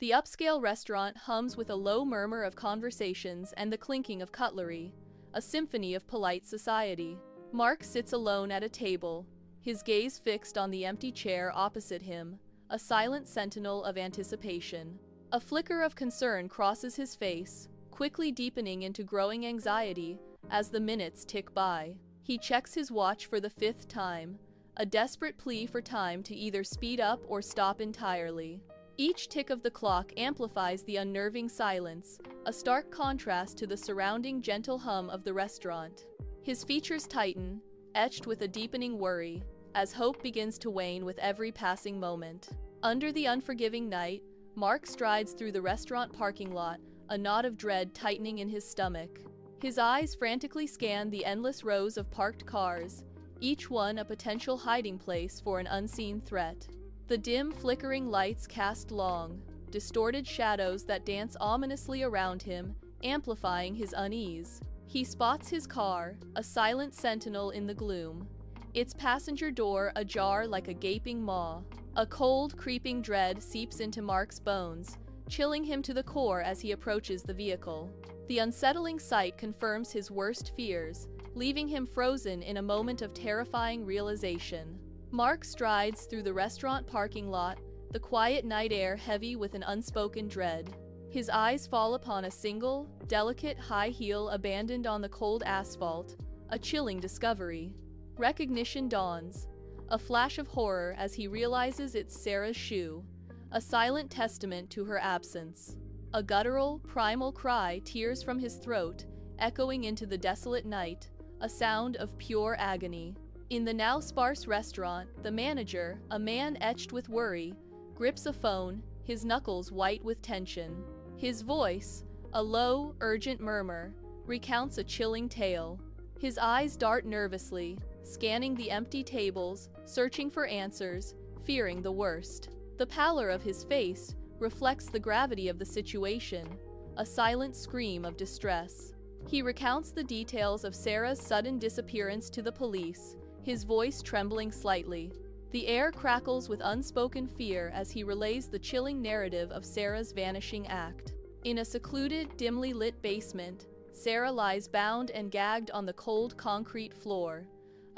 The upscale restaurant hums with a low murmur of conversations and the clinking of cutlery, a symphony of polite society. Mark sits alone at a table, his gaze fixed on the empty chair opposite him, a silent sentinel of anticipation. A flicker of concern crosses his face, quickly deepening into growing anxiety as the minutes tick by. He checks his watch for the fifth time, a desperate plea for time to either speed up or stop entirely. Each tick of the clock amplifies the unnerving silence, a stark contrast to the surrounding gentle hum of the restaurant. His features tighten, etched with a deepening worry, as hope begins to wane with every passing moment. Under the unforgiving night, Mark strides through the restaurant parking lot, a knot of dread tightening in his stomach. His eyes frantically scan the endless rows of parked cars, each one a potential hiding place for an unseen threat. The dim, flickering lights cast long, distorted shadows that dance ominously around him, amplifying his unease. He spots his car, a silent sentinel in the gloom, its passenger door ajar like a gaping maw. A cold, creeping dread seeps into Mark's bones, chilling him to the core as he approaches the vehicle. The unsettling sight confirms his worst fears, leaving him frozen in a moment of terrifying realization. Mark strides through the restaurant parking lot, the quiet night air heavy with an unspoken dread. His eyes fall upon a single, delicate high heel abandoned on the cold asphalt, a chilling discovery. Recognition dawns, a flash of horror as he realizes it's Sarah's shoe, a silent testament to her absence. A guttural, primal cry tears from his throat, echoing into the desolate night, a sound of pure agony. In the now sparse restaurant, the manager, a man etched with worry, grips a phone, his knuckles white with tension. His voice, a low, urgent murmur, recounts a chilling tale. His eyes dart nervously, scanning the empty tables, searching for answers, fearing the worst. The pallor of his face reflects the gravity of the situation, a silent scream of distress. He recounts the details of Sarah's sudden disappearance to the police, his voice trembling slightly. The air crackles with unspoken fear as he relays the chilling narrative of Sarah's vanishing act. In a secluded, dimly lit basement, Sarah lies bound and gagged on the cold concrete floor,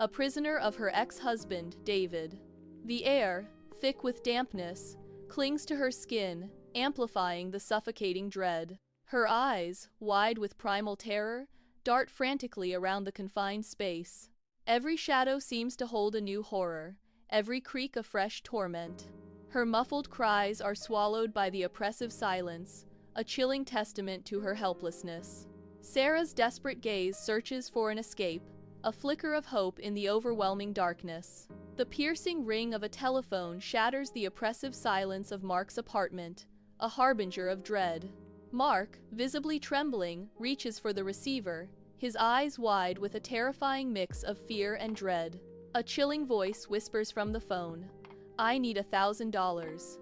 a prisoner of her ex-husband, David. The air, thick with dampness, clings to her skin, amplifying the suffocating dread. Her eyes, wide with primal terror, dart frantically around the confined space. Every shadow seems to hold a new horror, every creak a fresh torment. Her muffled cries are swallowed by the oppressive silence, a chilling testament to her helplessness. Sarah's desperate gaze searches for an escape, a flicker of hope in the overwhelming darkness. The piercing ring of a telephone shatters the oppressive silence of Mark's apartment, a harbinger of dread. Mark, visibly trembling, reaches for the receiver, his eyes wide with a terrifying mix of fear and dread. A chilling voice whispers from the phone, "I need $1,000.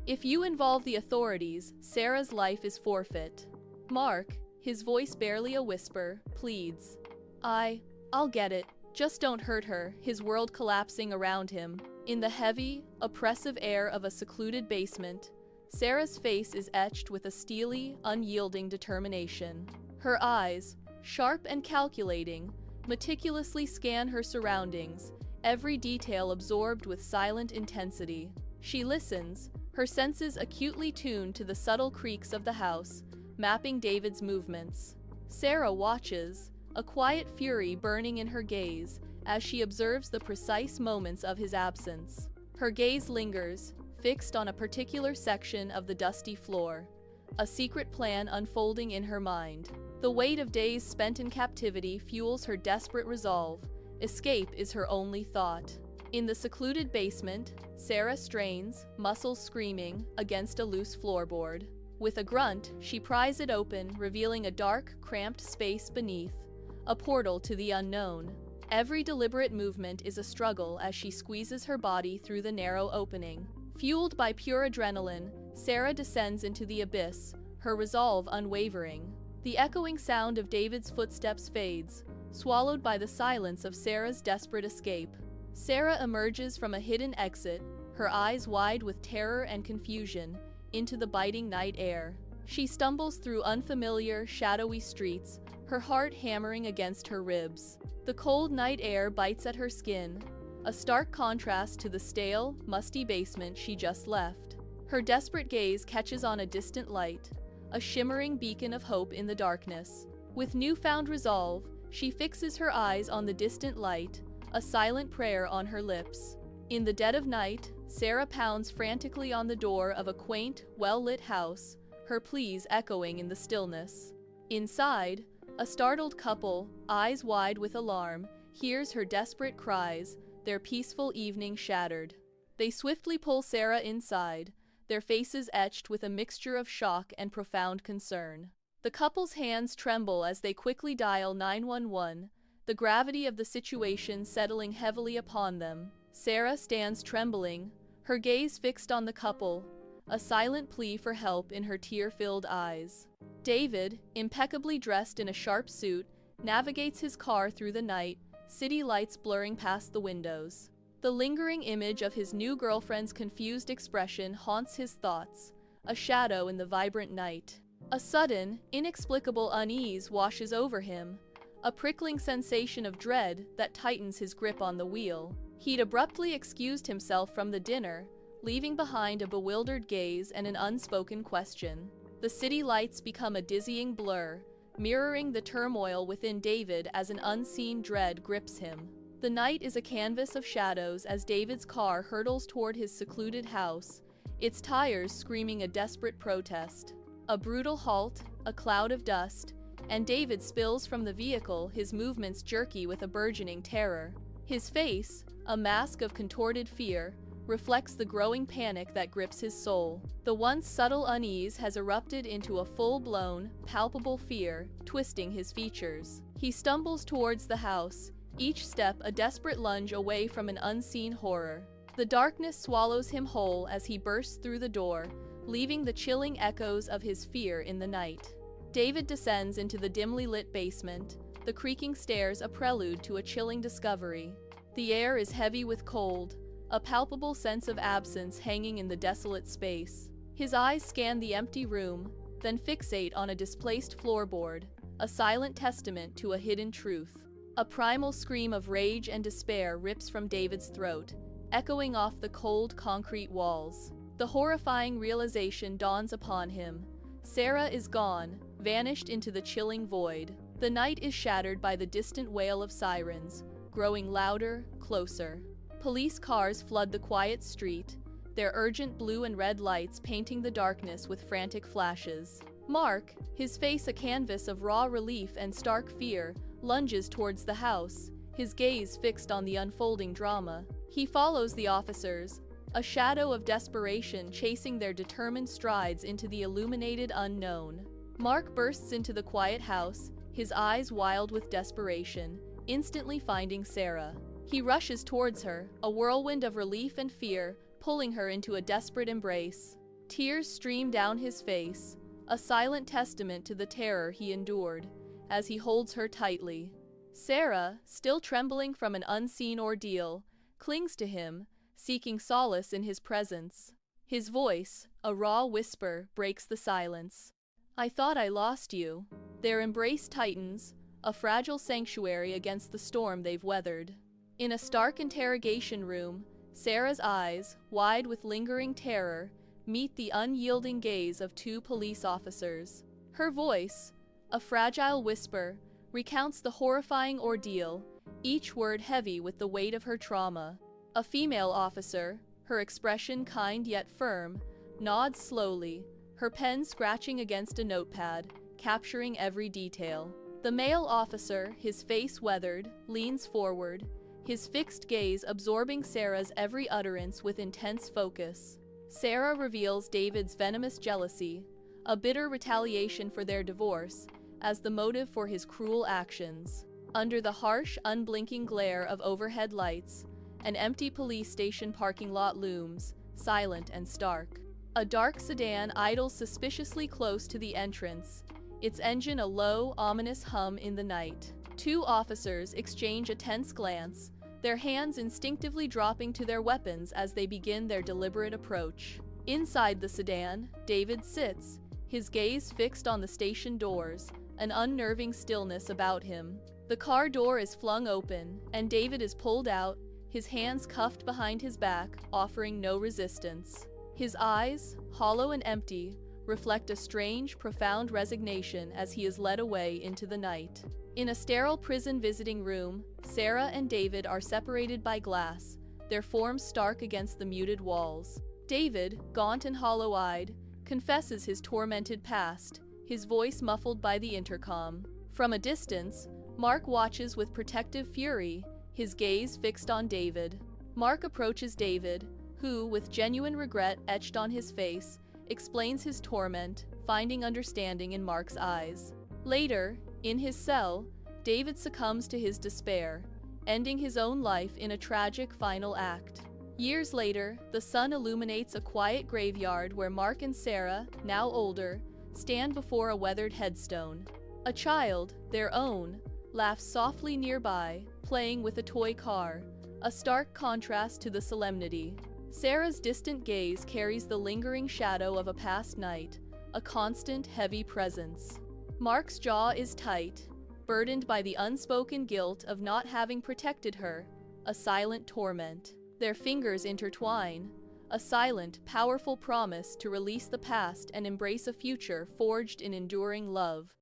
If you involve the authorities, Sarah's life is forfeit." Mark, his voice barely a whisper, pleads, I'll get it. Just don't hurt her," his world collapsing around him. In the heavy, oppressive air of a secluded basement, Sarah's face is etched with a steely, unyielding determination. Her eyes, sharp and calculating, meticulously scan her surroundings, every detail absorbed with silent intensity. She listens, her senses acutely tuned to the subtle creaks of the house, mapping David's movements. Sarah watches, a quiet fury burning in her gaze, as she observes the precise moments of his absence. Her gaze lingers, fixed on a particular section of the dusty floor, a secret plan unfolding in her mind. The weight of days spent in captivity fuels her desperate resolve. Escape is her only thought. In the secluded basement, Sarah strains, muscles screaming, against a loose floorboard. With a grunt, she pries it open, revealing a dark, cramped space beneath, a portal to the unknown. Every deliberate movement is a struggle as she squeezes her body through the narrow opening. Fueled by pure adrenaline, Sarah descends into the abyss, her resolve unwavering. The echoing sound of David's footsteps fades, swallowed by the silence of Sarah's desperate escape. Sarah emerges from a hidden exit, her eyes wide with terror and confusion, into the biting night air. She stumbles through unfamiliar, shadowy streets, her heart hammering against her ribs. The cold night air bites at her skin, a stark contrast to the stale, musty basement she just left. Her desperate gaze catches on a distant light, a shimmering beacon of hope in the darkness. With newfound resolve, she fixes her eyes on the distant light, a silent prayer on her lips. In the dead of night, Sarah pounds frantically on the door of a quaint, well-lit house, her pleas echoing in the stillness. Inside, a startled couple, eyes wide with alarm, hears her desperate cries, their peaceful evening shattered. They swiftly pull Sarah inside, their faces etched with a mixture of shock and profound concern. The couple's hands tremble as they quickly dial 911, the gravity of the situation settling heavily upon them. Sarah stands trembling, her gaze fixed on the couple, a silent plea for help in her tear-filled eyes. David, impeccably dressed in a sharp suit, navigates his car through the night, city lights blurring past the windows. The lingering image of his new girlfriend's confused expression haunts his thoughts, a shadow in the vibrant night. A sudden, inexplicable unease washes over him, a prickling sensation of dread that tightens his grip on the wheel. He'd abruptly excused himself from the dinner, leaving behind a bewildered gaze and an unspoken question. The city lights become a dizzying blur, mirroring the turmoil within David as an unseen dread grips him. The night is a canvas of shadows as David's car hurtles toward his secluded house, its tires screaming a desperate protest. A brutal halt, a cloud of dust, and David spills from the vehicle, his movements jerky with a burgeoning terror. His face, a mask of contorted fear, reflects the growing panic that grips his soul. The once subtle unease has erupted into a full-blown, palpable fear, twisting his features. He stumbles towards the house, each step a desperate lunge away from an unseen horror. The darkness swallows him whole as he bursts through the door, leaving the chilling echoes of his fear in the night. David descends into the dimly lit basement, the creaking stairs a prelude to a chilling discovery. The air is heavy with cold, a palpable sense of absence hanging in the desolate space. His eyes scan the empty room, then fixate on a displaced floorboard, a silent testament to a hidden truth. A primal scream of rage and despair rips from David's throat, echoing off the cold concrete walls. The horrifying realization dawns upon him. Sarah is gone, vanished into the chilling void. The night is shattered by the distant wail of sirens, growing louder, closer. Police cars flood the quiet street, their urgent blue and red lights painting the darkness with frantic flashes. Mark, his face a canvas of raw relief and stark fear, lunges towards the house, his gaze fixed on the unfolding drama. He follows the officers, a shadow of desperation chasing their determined strides into the illuminated unknown. Mark bursts into the quiet house, his eyes wild with desperation, instantly finding Sarah. He rushes towards her, a whirlwind of relief and fear, pulling her into a desperate embrace. Tears stream down his face, a silent testament to the terror he endured, as he holds her tightly. Sarah, still trembling from an unseen ordeal, clings to him, seeking solace in his presence. His voice, a raw whisper, breaks the silence. "I thought I lost you." Their embrace tightens, a fragile sanctuary against the storm they've weathered. In a stark interrogation room, Sarah's eyes, wide with lingering terror, meet the unyielding gaze of two police officers. Her voice, a fragile whisper, recounts the horrifying ordeal, each word heavy with the weight of her trauma. A female officer, her expression kind yet firm, nods slowly, her pen scratching against a notepad, capturing every detail. The male officer, his face weathered, leans forward, his fixed gaze absorbing Sarah's every utterance with intense focus. Sarah reveals David's venomous jealousy, a bitter retaliation for their divorce, as the motive for his cruel actions. Under the harsh, unblinking glare of overhead lights, an empty police station parking lot looms, silent and stark. A dark sedan idles suspiciously close to the entrance, its engine a low, ominous hum in the night. Two officers exchange a tense glance, their hands instinctively dropping to their weapons as they begin their deliberate approach. Inside the sedan, David sits, his gaze fixed on the station doors, an unnerving stillness about him. The car door is flung open, and David is pulled out, his hands cuffed behind his back, offering no resistance. His eyes, hollow and empty, reflect a strange, profound resignation as he is led away into the night. In a sterile prison visiting room, Sarah and David are separated by glass, their forms stark against the muted walls. David, gaunt and hollow-eyed, confesses his tormented past, his voice muffled by the intercom. From a distance, Mark watches with protective fury, his gaze fixed on David. Mark approaches David, who, with genuine regret etched on his face, explains his torment, finding understanding in Mark's eyes. Later, in his cell, David succumbs to his despair, ending his own life in a tragic final act. Years later, the sun illuminates a quiet graveyard where Mark and Sarah, now older, stand before a weathered headstone. A child, their own, laughs softly nearby, playing with a toy car, a stark contrast to the solemnity. Sarah's distant gaze carries the lingering shadow of a past night, a constant, heavy presence. Mark's jaw is tight, burdened by the unspoken guilt of not having protected her, a silent torment. Their fingers intertwine, a silent, powerful promise to release the past and embrace a future forged in enduring love.